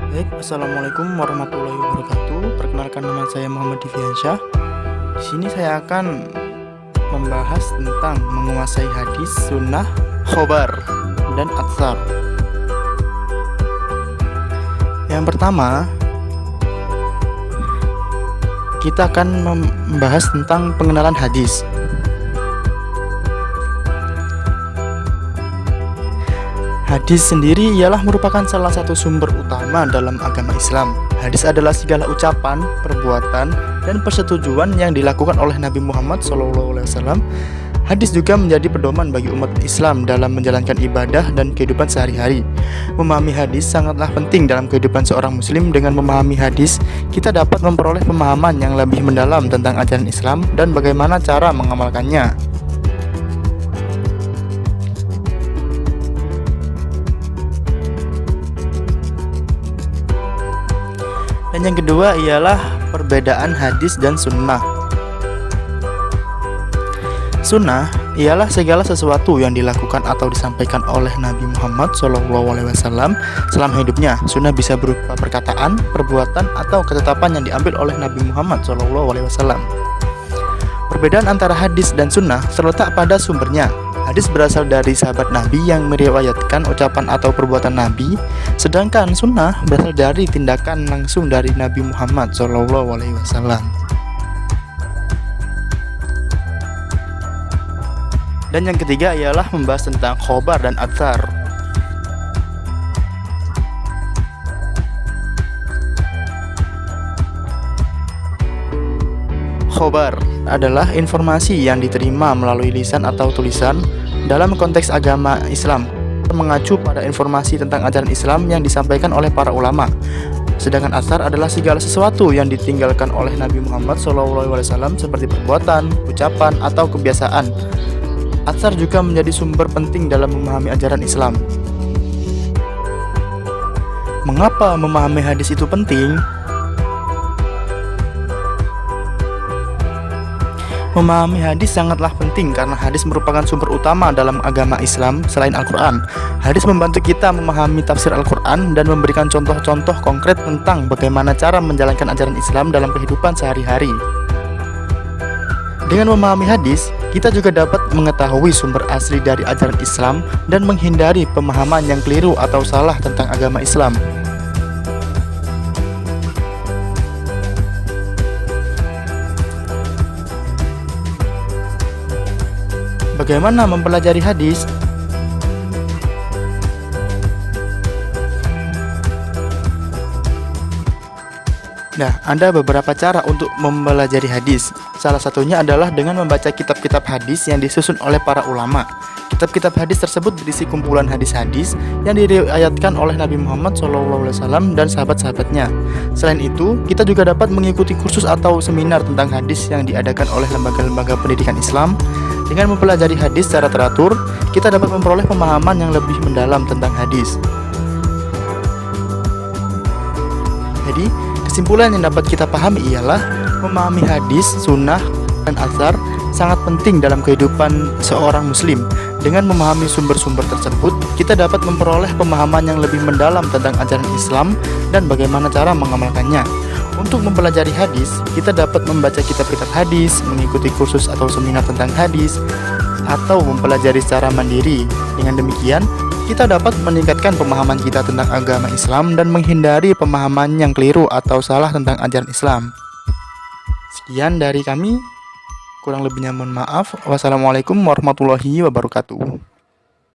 Baik, assalamualaikum warahmatullahi wabarakatuh. Perkenalkan, nama saya Muhammad Diviansyah. Di sini saya akan membahas tentang menguasai hadis, sunnah, khobar, dan atsar. Yang pertama, kita akan membahas tentang pengenalan hadis. Hadis sendiri ialah merupakan salah satu sumber utama dalam agama Islam. Hadis adalah segala ucapan, perbuatan, dan persetujuan yang dilakukan oleh Nabi Muhammad SAW. Hadis juga menjadi pedoman bagi umat Islam dalam menjalankan ibadah dan kehidupan sehari-hari. Memahami hadis sangatlah penting dalam kehidupan seorang muslim. Dengan memahami hadis, kita dapat memperoleh pemahaman yang lebih mendalam tentang ajaran Islam dan bagaimana cara mengamalkannya. Dan yang kedua ialah perbedaan hadis dan sunnah. Sunnah ialah segala sesuatu yang dilakukan atau disampaikan oleh Nabi Muhammad SAW selama hidupnya. Sunnah bisa berupa perkataan, perbuatan, atau ketetapan yang diambil oleh Nabi Muhammad SAW. Perbedaan antara hadis dan sunnah terletak pada sumbernya. Hadis berasal dari sahabat Nabi yang meriwayatkan ucapan atau perbuatan Nabi, sedangkan sunnah berasal dari tindakan langsung dari Nabi Muhammad SAW. Dan yang ketiga ialah membahas tentang khobar dan atsar. Khobar adalah informasi yang diterima melalui lisan atau tulisan dalam konteks agama Islam, mengacu pada informasi tentang ajaran Islam yang disampaikan oleh para ulama. Sedangkan atsar adalah segala sesuatu yang ditinggalkan oleh Nabi Muhammad SAW seperti perbuatan, ucapan, atau kebiasaan. Atsar juga menjadi sumber penting dalam memahami ajaran Islam. Mengapa memahami hadis itu penting? Memahami hadis sangatlah penting karena hadis merupakan sumber utama dalam agama Islam selain Al-Quran. Hadis membantu kita memahami tafsir Al-Quran dan memberikan contoh-contoh konkret tentang bagaimana cara menjalankan ajaran Islam dalam kehidupan sehari-hari. Dengan memahami hadis, kita juga dapat mengetahui sumber asli dari ajaran Islam dan menghindari pemahaman yang keliru atau salah tentang agama Islam. Bagaimana mempelajari hadis? Nah, ada beberapa cara untuk mempelajari hadis. Salah satunya adalah dengan membaca kitab-kitab hadis yang disusun oleh para ulama. Kitab-kitab hadis tersebut berisi kumpulan hadis-hadis yang diriwayatkan oleh Nabi Muhammad SAW dan sahabat-sahabatnya. Selain itu, kita juga dapat mengikuti kursus atau seminar tentang hadis yang diadakan oleh lembaga-lembaga pendidikan Islam. Dengan mempelajari hadis secara teratur, kita dapat memperoleh pemahaman yang lebih mendalam tentang hadis. Jadi, kesimpulan yang dapat kita pahami ialah memahami hadis, sunnah, dan atsar sangat penting dalam kehidupan seorang muslim. Dengan memahami sumber-sumber tersebut, kita dapat memperoleh pemahaman yang lebih mendalam tentang ajaran Islam dan bagaimana cara mengamalkannya. Untuk mempelajari hadis, kita dapat membaca kitab-kitab hadis, mengikuti kursus atau seminar tentang hadis, atau mempelajari secara mandiri. Dengan demikian, kita dapat meningkatkan pemahaman kita tentang agama Islam dan menghindari pemahaman yang keliru atau salah tentang ajaran Islam. Sekian dari kami, kurang lebihnya mohon maaf. Wassalamualaikum warahmatullahi wabarakatuh.